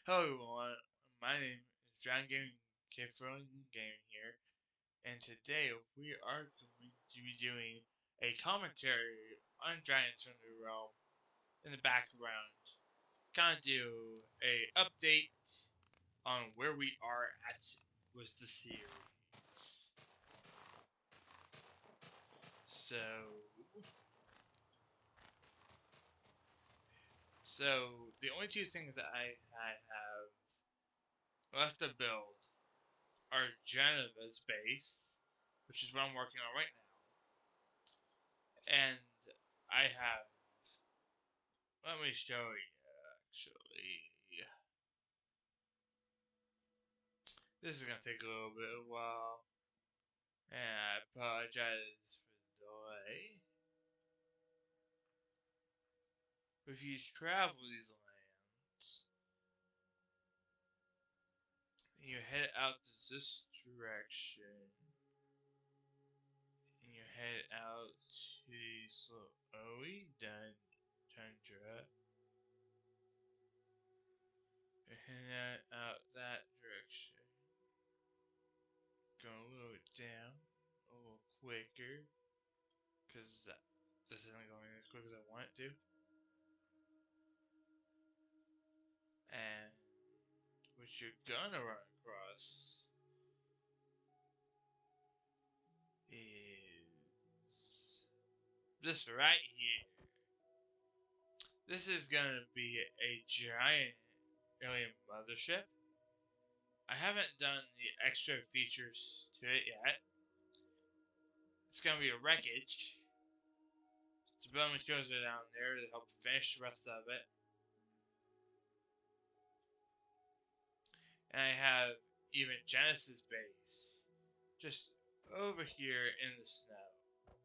Hello everyone, my name is John Gaming Kifferling Gaming here, and today we are going to be doing a commentary on Giants from the Realm in the background. Kind of do a update on where we are at with the series. So the only two things that I have left to build are Geneva's base, which is what I'm working on right now. And I have, let me show you actually. This is going to take a little bit of a while. And I apologize for the delay. If you travel these lands, and you head out to this direction, and you head out to slowly done tundra, and head out that direction. Go a little down, a little quicker, because this isn't going as quick as I want it to. And what you're gonna run across is this right here. This is gonna be a giant alien mothership. I haven't done the extra features to it yet. It's gonna be a wreckage. The building materials are down there to help finish the rest of it. And I have even Genesis base just over here in the snow,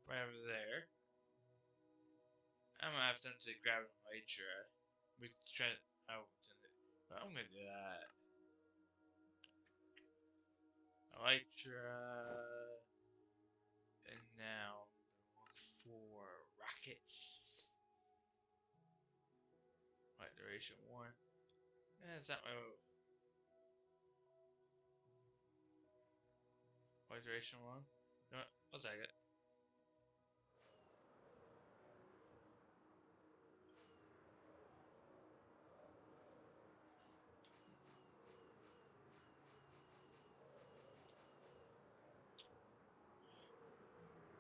right over there. I'm gonna have to grab an elytra. We try. Oh, I'm gonna do that. Elytra, and now look for rockets. Light duration 1. It's not my light duration 1. You know what? I'll take it.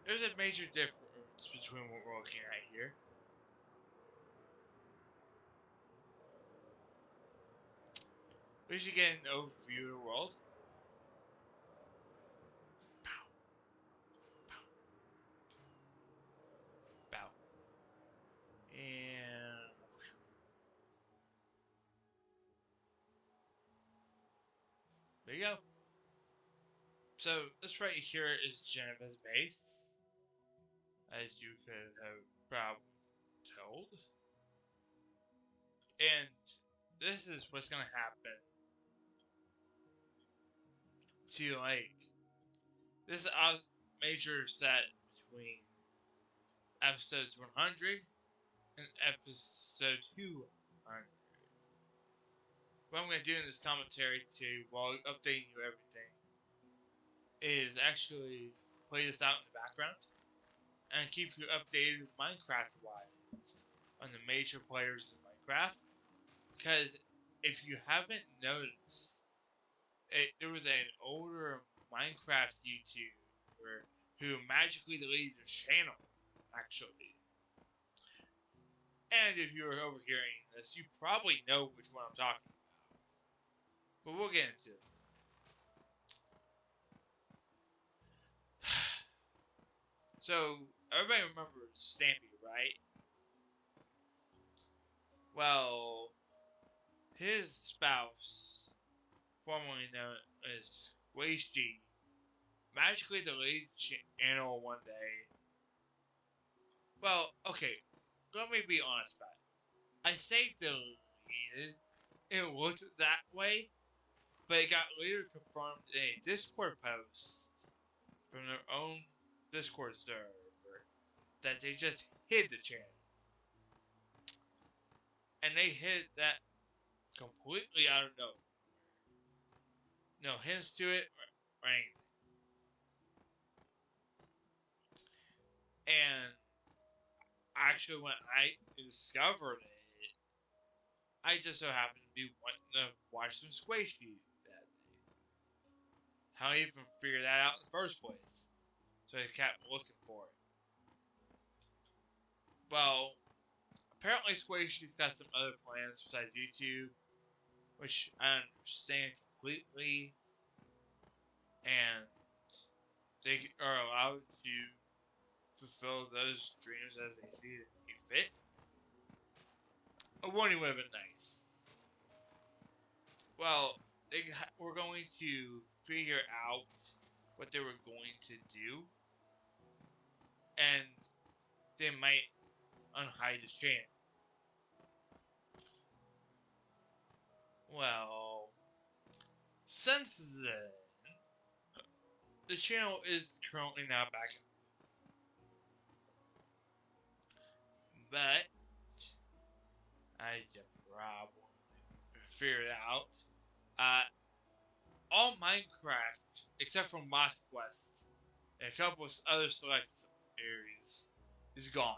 There's a major difference between what we're looking at here. We should get an overview of the world. Pow. Pow. Pow. And there you go. So this right here is Geneva's base, as you could have probably told. And this is what's gonna happen to like this is a major set between episodes 100 and episode 200. What I'm gonna do in this commentary too, while updating you everything, is actually play this out in the background and keep you updated Minecraft wise on the major players in Minecraft. Because if you haven't noticed, there was an older Minecraft YouTuber who magically deleted his channel, actually. And if you're overhearing this, you probably know which one I'm talking about. But we'll get into it. So, everybody remembers Stampy, right? Well, his spouse, formerly known as Squishy, magically deleted channel one day. Well, okay, let me be honest about it. I say deleted. It looked that way, but it got later confirmed in a Discord post from their own Discord server that they just hid the channel. And they hid that completely out of nowhere. No hints to it or anything. And actually, when I discovered it, I just so happened to be wanting to watch some Squishy that day. How I even figured that out in the first place. So I kept looking for it. Well, apparently Squishy's got some other plans besides YouTube, which I understand completely, and they are allowed to fulfill those dreams as they see fit. A warning would have been nice. Well, they were going to figure out what they were going to do, and they might unhide the channel. Well, since then, the channel is currently now back up. But I probably figured out uh, all Minecraft except for Moss Quest and a couple of other select areas is gone.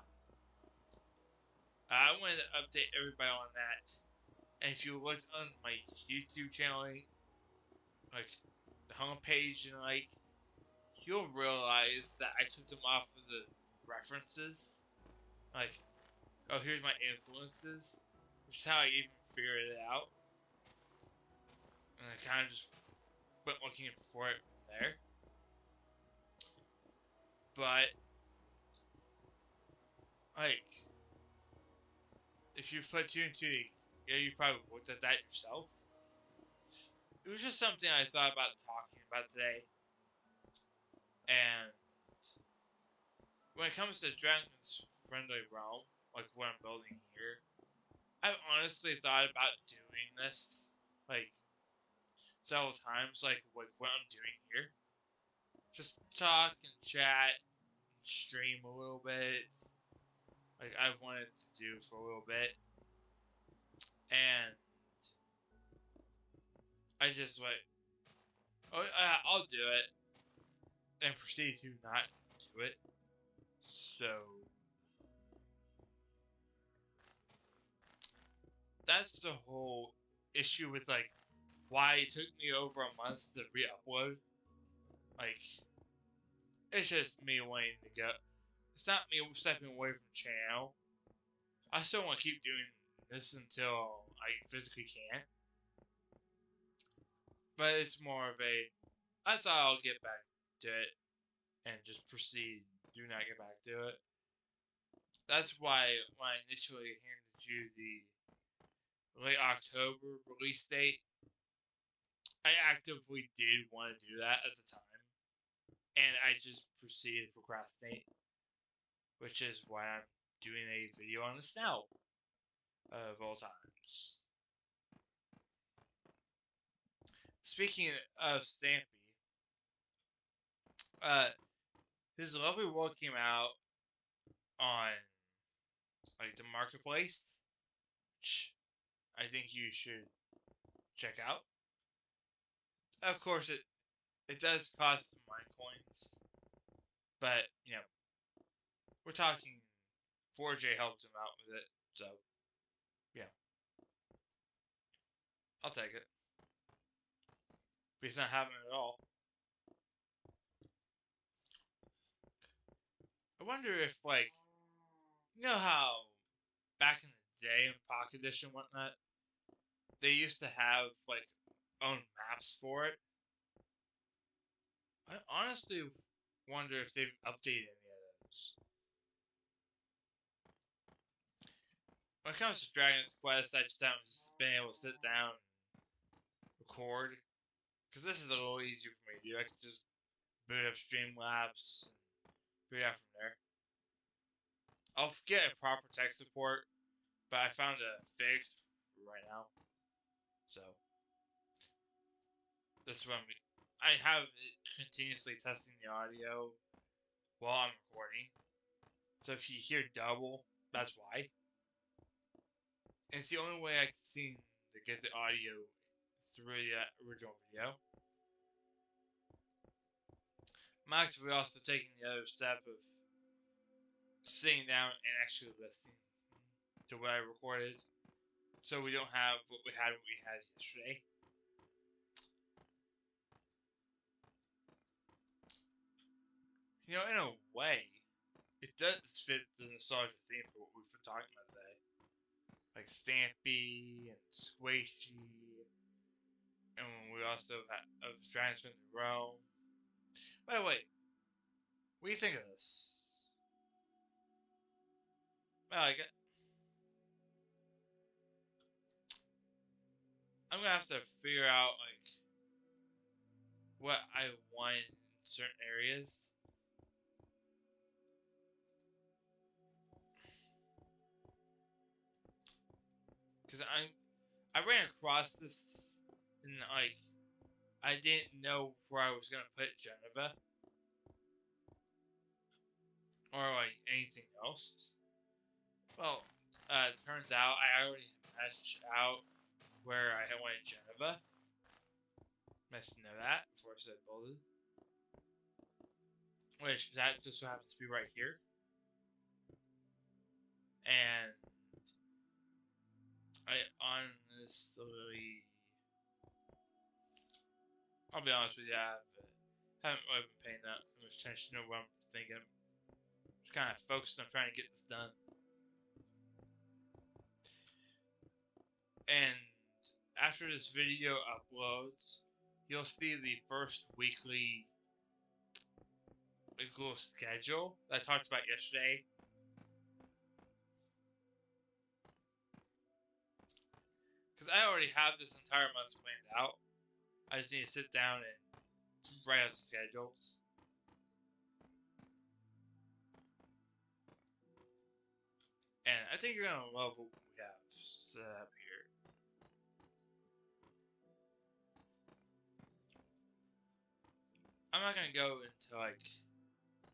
I wanted to update everybody on that. And if you looked on my YouTube channel, like the homepage, and like, you'll realize that I took them off of the references. Like, oh, here's my influences, which is how I even figured it out. And I kind of just went looking for it there. But, like, if you put two and two, yeah, you probably looked at that yourself. It was just something I thought about talking about today. And when it comes to Dragon's Friendly Realm, like what I'm building here, I've honestly thought about doing this, like, several times, like what I'm doing here. Just talk and chat, and stream a little bit, like I've wanted to do for a little bit. And I just like, oh, I'll do it, and proceed to not do it. So that's the whole issue with like why it took me over a month to re-upload. Like, it's just me wanting to go. It's not me stepping away from the channel. I still want to keep doing this until I physically can. But it's more of a, I thought I'll get back to it and just proceed. Do not get back to it. That's why when I initially handed you the late October release date, I actively did want to do that at the time. And I just proceeded to procrastinate, which is why I'm doing a video on this now, of all times. Speaking of Stampy, his lovely world came out on like the marketplace, which I think you should check out. Of course, it does cost some mine coins, but you know we're talking 4J helped him out with it, so yeah, I'll take it. But he's not having it at all. I wonder if like, you know how back in the day in Pocket Edition and whatnot, they used to have like own maps for it. I honestly wonder if they've updated any of those. When it comes to Dragon's Quest, I just haven't been able to sit down and record. Because this is a little easier for me to do. I can just boot up Streamlabs and figure it out from there. I'll get a proper tech support, but I found a fix right now. So, that's what I have it continuously testing the audio while I'm recording. So if you hear double, that's why. And it's the only way I can see to get the audio through that original video. I'm actually also taking the other step of sitting down and actually listening to what I recorded, so we don't have what we had yesterday. You know, in a way, it does fit the nostalgia theme for what we've been talking about today. Like Stampy and Squishy, and we also have Transfer in the Realm. By the way, what do you think of this? Well, I'm gonna have to figure out like what I want in certain areas. Cause I ran across this and like I didn't know where I was gonna put Geneva or like anything else. Well, turns out I already matched out where I wanted Geneva. Nice to know that before I said bolded. Which that just so happens to be right here. And I honestly, I'll be honest with you, I haven't really been paying that much attention to what I'm thinking. I'm just kind of focused on trying to get this done. And after this video uploads, you'll see the first weekly little schedule that I talked about yesterday. Because I already have this entire month planned out. I just need to sit down and write out schedules. And I think you're gonna love what we have set up here. I'm not gonna go into like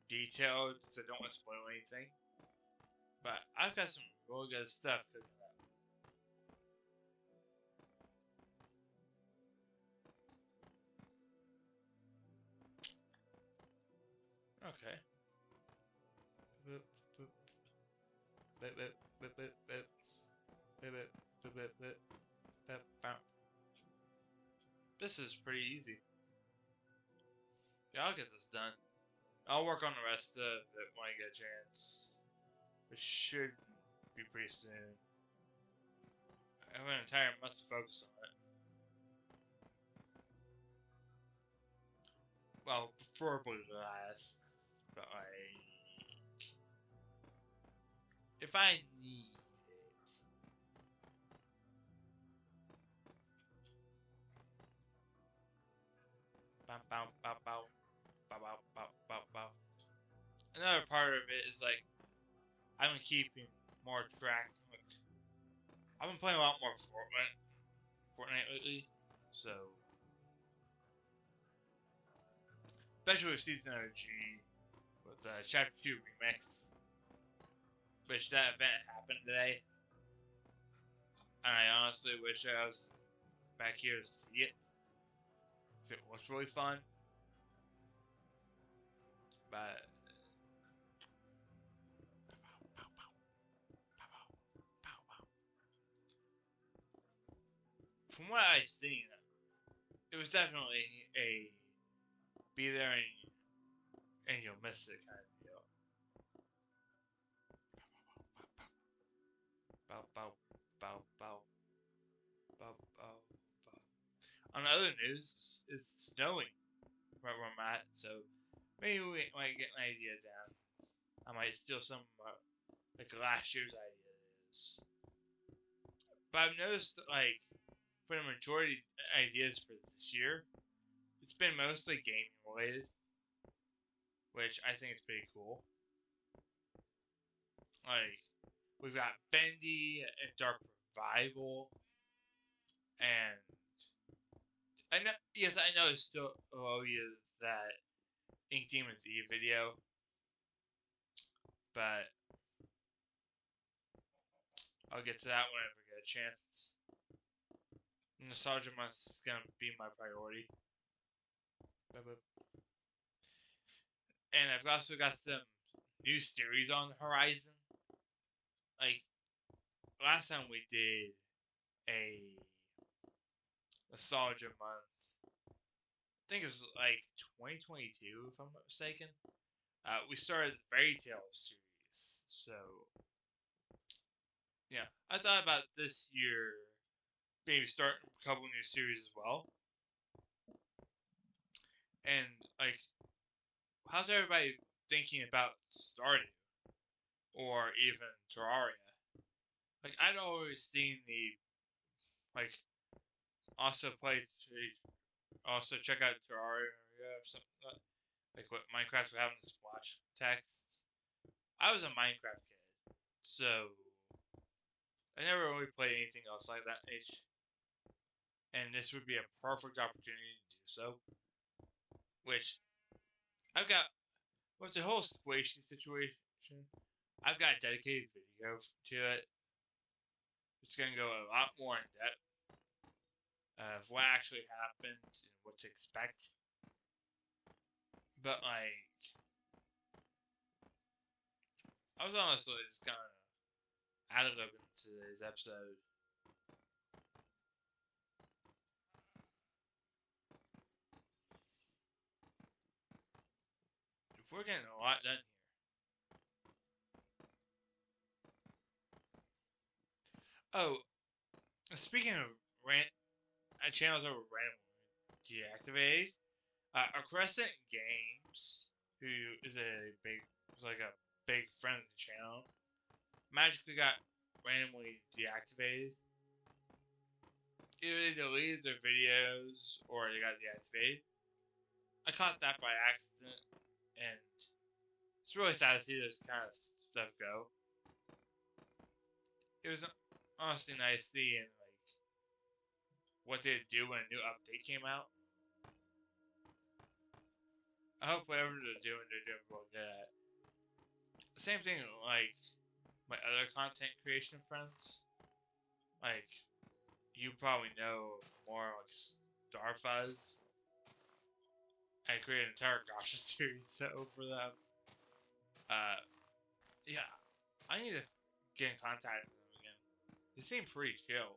detail because I don't want to spoil anything. But I've got some really good stuff cooking up. Okay. Boop, boop. Boop, boop, boop, boop, boop. Boop, boop, boop, boop, boop. Boop, boop. This is pretty easy. Yeah, I'll get this done. I'll work on the rest of it when I get a chance. It should be pretty soon. I have an entire month to focus on it. Well, preferably less, but like, if I need it. Bow, bow, bow, bow, bow, bow, bow, bow, bow. Another part of it is like, I've been keeping more track. Like, I've been playing a lot more Fortnite lately, so especially with Season OG with Chapter 2 Remix, which that event happened today. And I honestly wish I was back here to see it. It was really fun. But from what I've seen, it was definitely a be there and you'll miss it kind of deal. Bow, bow, bow, bow, bow, bow, bow. On the other news, it's snowing right where I'm at, so maybe we might get an idea down. I might steal some like last year's ideas. But I've noticed that, like, for the majority of ideas for this year, it's been mostly gaming related, which I think is pretty cool. Like, we've got Bendy and Dark Revival, and I know, yes, I know it's still that Ink Demon's Eve video, but I'll get to that whenever I get a chance. Nostalgia Month's gonna be my priority. And I've also got some new series on the horizon. Like last time we did a Nostalgia Month, I think it was like 2022, if I'm not mistaken. We started the Fairy Tail series, so yeah, I thought about this year maybe starting a couple new series as well. And like, how's everybody thinking about Stardew or even Terraria? Like, I'd always seen the like also play also check out Terraria or something like what Minecraft would have in the splash text. I was a Minecraft kid, so I never really played anything else like that age, and this would be a perfect opportunity to do so. Which I've got with the whole situation. I've got a dedicated video to it. It's gonna go a lot more in depth of what actually happened and what to expect. But like, I was honestly just kind of ad libbing today's episode. If we're getting a lot done here. Oh, speaking of rant, channels that were randomly deactivated, Crescent Games, who is like a big friend of the channel, magically got randomly deactivated. Either they deleted their videos or they got deactivated. I caught that by accident, and it's really sad to see this kind of stuff go. It was honestly nice seeing like what they'd do when a new update came out. I hope whatever they're doing real good at. Same thing like my other content creation friends. Like you probably know more like Starfuzz. I created an entire Gacha series for them. Uh, yeah, I need to get in contact with them again. They seem pretty chill.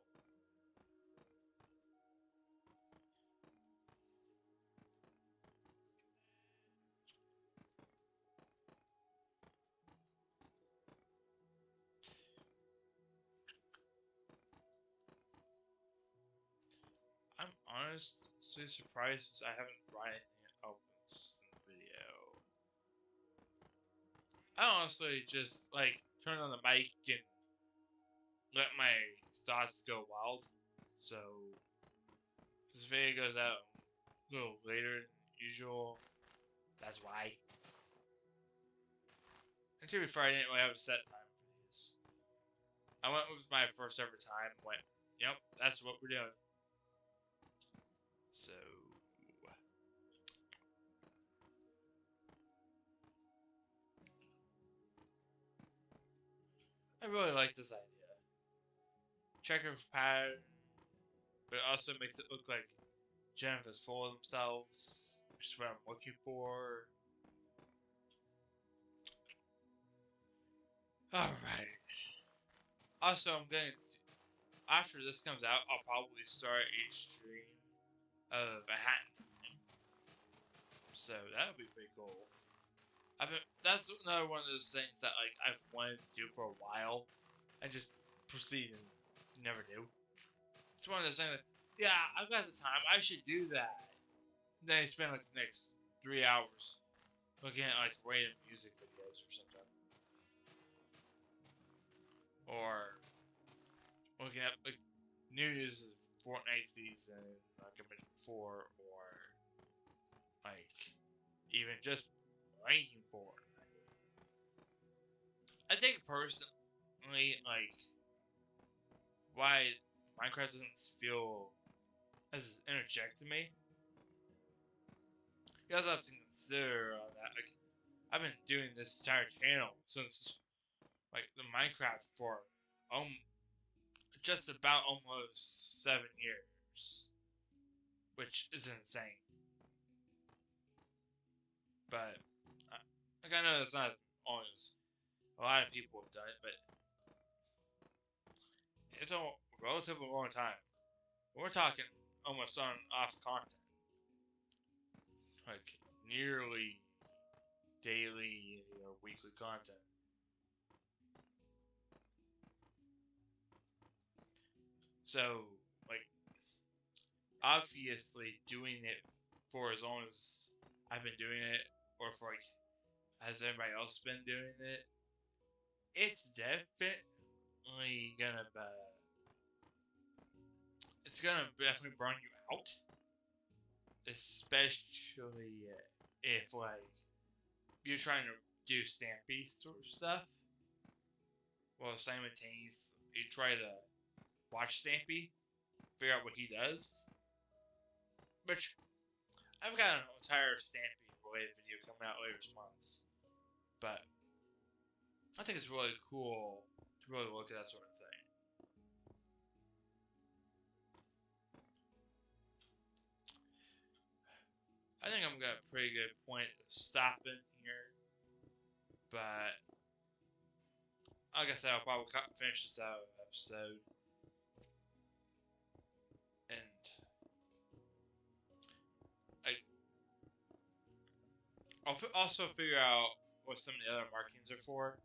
I'm honestly surprised since I haven't brought anything up in the video. I honestly just like turn on the mic and let my thoughts go wild. So this video goes out a little later than usual. That's why. And to be fair, I didn't really have a set time for these. I went with my first ever time. Went, yep, that's what we're doing. So I really like this idea. Checker pattern, but it also makes it look like Jennifer's full of themselves, which is what I'm looking for. Alright. Also, I'm gonna, after this comes out, I'll probably start a stream of a hat time. So that'll be pretty cool. That's another one of those things that like I've wanted to do for a while, and just proceed and never do. It's one of those things that, yeah, I've got the time, I should do that. And then I spend like the next 3 hours looking at like random music videos or something, or looking at like news of Fortnite season, like I mentioned before, or like even just ranking Fortnite. I think personally, like why Minecraft doesn't feel as energetic to me. You also have to consider that like I've been doing this entire channel since like the Minecraft for um just about almost 7 years. hours, which is insane. But like I know it's not always a lot of people have done it, but it's a relatively long time. We're talking almost on off content, like nearly daily or weekly content. So, like, obviously doing it for as long as I've been doing it, or for like, has everybody else been doing it? It's definitely gonna be, it's gonna definitely burn you out, especially if like you're trying to do Stampy sort of stuff. Well, simultaneously you try to watch Stampy, figure out what he does. Which I've got an entire Stampy related video coming out later this month. But I think it's really cool to really look at that sort of thing. I think I'm got a pretty good point of stopping here. But like I said, I'll probably finish this out episode. And I'll also figure out what some of the other markings are for.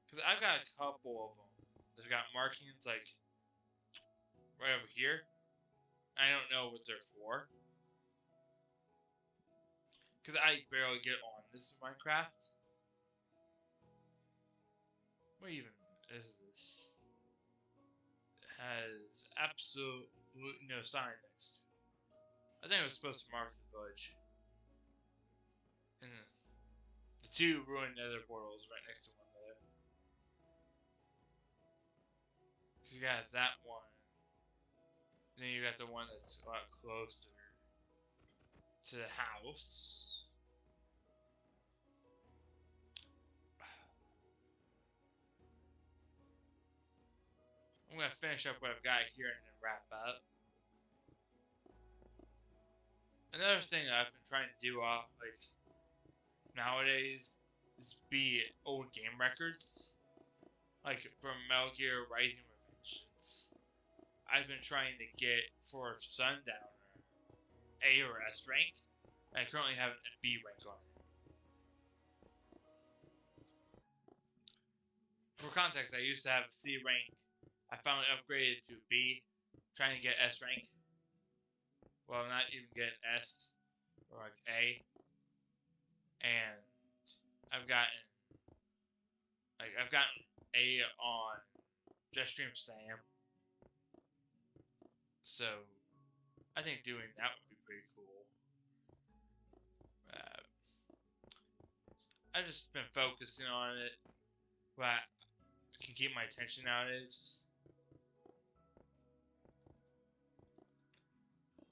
Because I've got a couple of them. They've got markings like right over here. I don't know what they're for. Because I barely get on this Minecraft. What even is this? It has absolutely no sign next to it. I think it was supposed to mark the village. And the two ruined nether portals right next to one another. Because you got that one. And then you got the one that's a lot closer to the house. I'm gonna finish up what I've got here and then wrap up. Another thing that I've been trying to do like nowadays is be old game records. Like from Metal Gear Rising Revengeance. I've been trying to get for Sundowner A or S rank. I currently have a B rank on it. For context, I used to have C rank. I finally upgraded to B, trying to get S rank. Well, I'm not even getting S or like A. And I've gotten A on Jetstream Stam. So I think doing that would be pretty cool. I've just been focusing on it, but can keep my attention nowadays.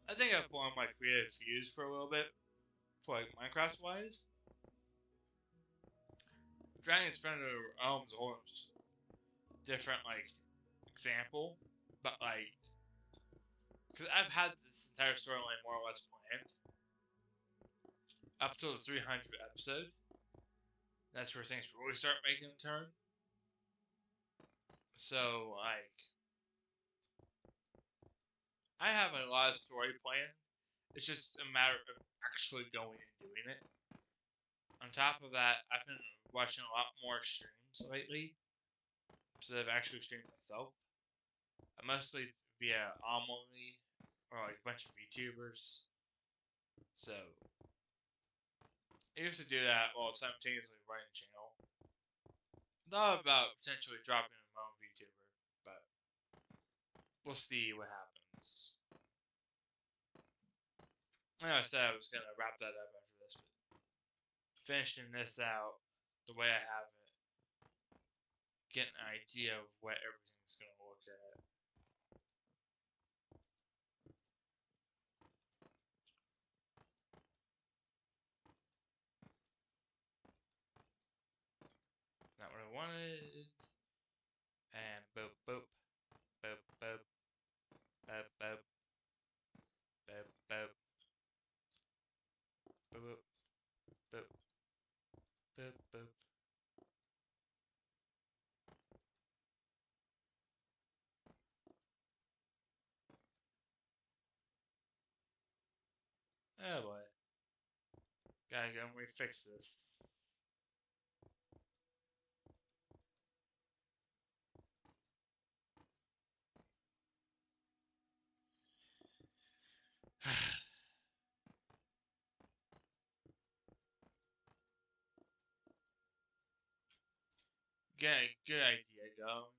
I think I've blown my creative fuse for a little bit, for like Minecraft wise. Dragon's Friend of the Realms is a whole different like example, but like, because I've had this entire storyline more or less planned up till the 300th episode. That's where things really start making a turn. So like, I have a lot of story planned. It's just a matter of actually going and doing it. On top of that, I've been watching a lot more streams lately, so I've actually streamed myself. Mostly via Amelie or like a bunch of VTubers. So I used to do that while simultaneously running a channel. Thought about potentially dropping my own VTuber, but we'll see what happens. Like I said, I was gonna wrap that up after this, but finishing this out the way I have it, get an idea of what everything's gonna look at. Not what I wanted. And boop boop boop boop boop boop. Oh boy. Gotta go and refix this. Good idea, go.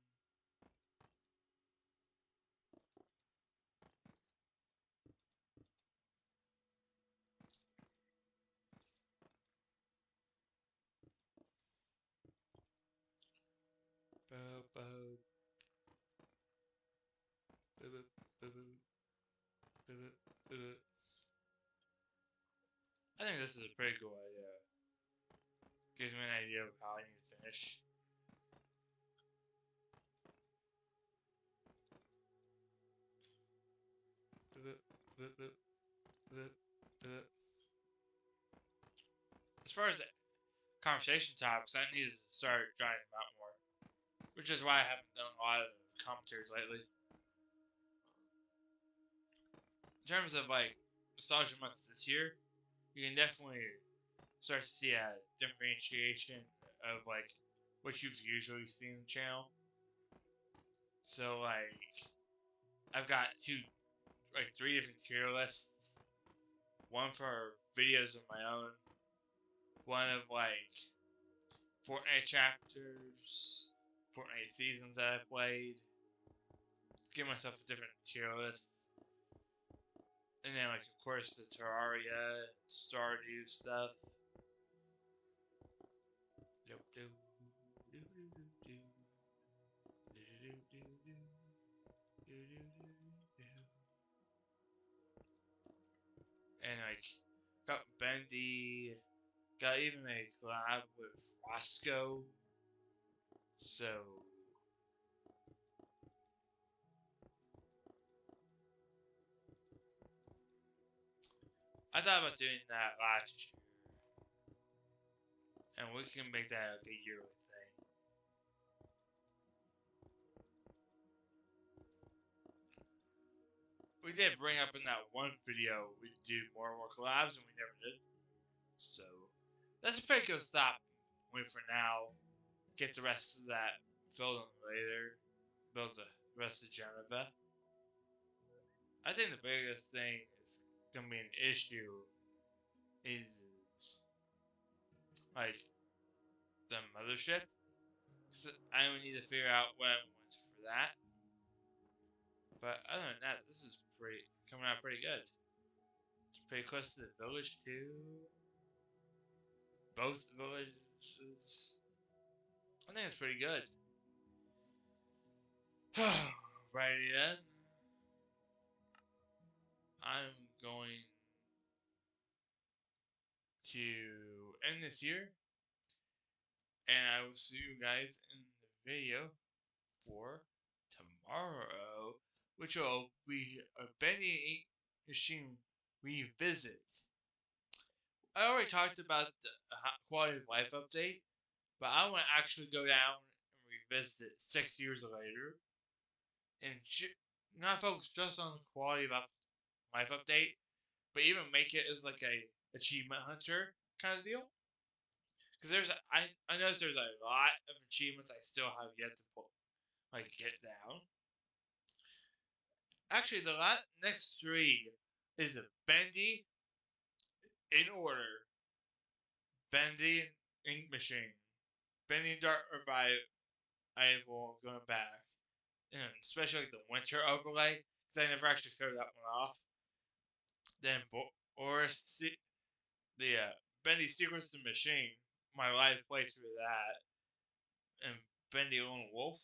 Bo, bo, bo, bo, bo, bo, bo, bo, bo. I think this is a pretty cool idea. Gives me an idea of how I need to finish. As far as conversation topics, I need to start jotting them out more, which is why I haven't done a lot of commentaries lately. In terms of like nostalgia months this year, you can definitely start to see a differentiation of like what you've usually seen on the channel. So like I've got three different tier lists. One for videos of my own, one of like Fortnite chapters, Fortnite seasons that I played. Give myself a different tier list. And then, like, of course, the Terraria, Stardew stuff. And, like, got Bendy, got even a collab with Roscoe. So, I thought about doing that last year. And we can make that like a yearly thing. We did bring up in that one video we do more and more collabs, and we never did. So, that's a pretty good stop point for now. Get the rest of that filled in later. Build the rest of Geneva. I think the biggest thing is gonna be an issue is like the mothership. I would need to figure out what I want for that. But other than that, this is pretty coming out pretty good. It's pretty close to the village too. Both villages. I think it's pretty good. Righty then. I'm going to end this here. And I will see you guys in the video for tomorrow, which will be a Bendy Machine revisit. I already talked about the quality of life update, but I want to actually go down and revisit it 6 years later and not focus just on the quality of life update, but even make it as like a achievement hunter kind of deal. Because I noticed there's a lot of achievements I still have yet to get down. Actually, the next three is a Bendy in order, Bendy Ink Machine, Bendy Dark Revival going back, and especially like the Winter overlay because I never actually showed that one off. Then Boris, the Bendy Secrets of the Machine, my live playthrough of that, and Bendy Lone Wolf.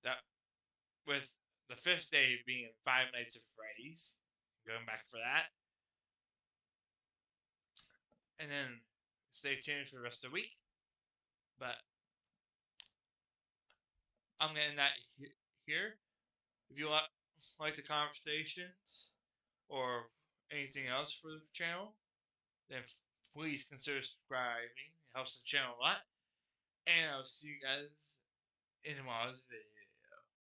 That with the fifth day being Five Nights at Freddy's, going back for that. And then stay tuned for the rest of the week. But I'm getting that here. If you like the conversations or anything else for the channel, then please consider subscribing. It helps the channel a lot. And I'll see you guys in tomorrow's video.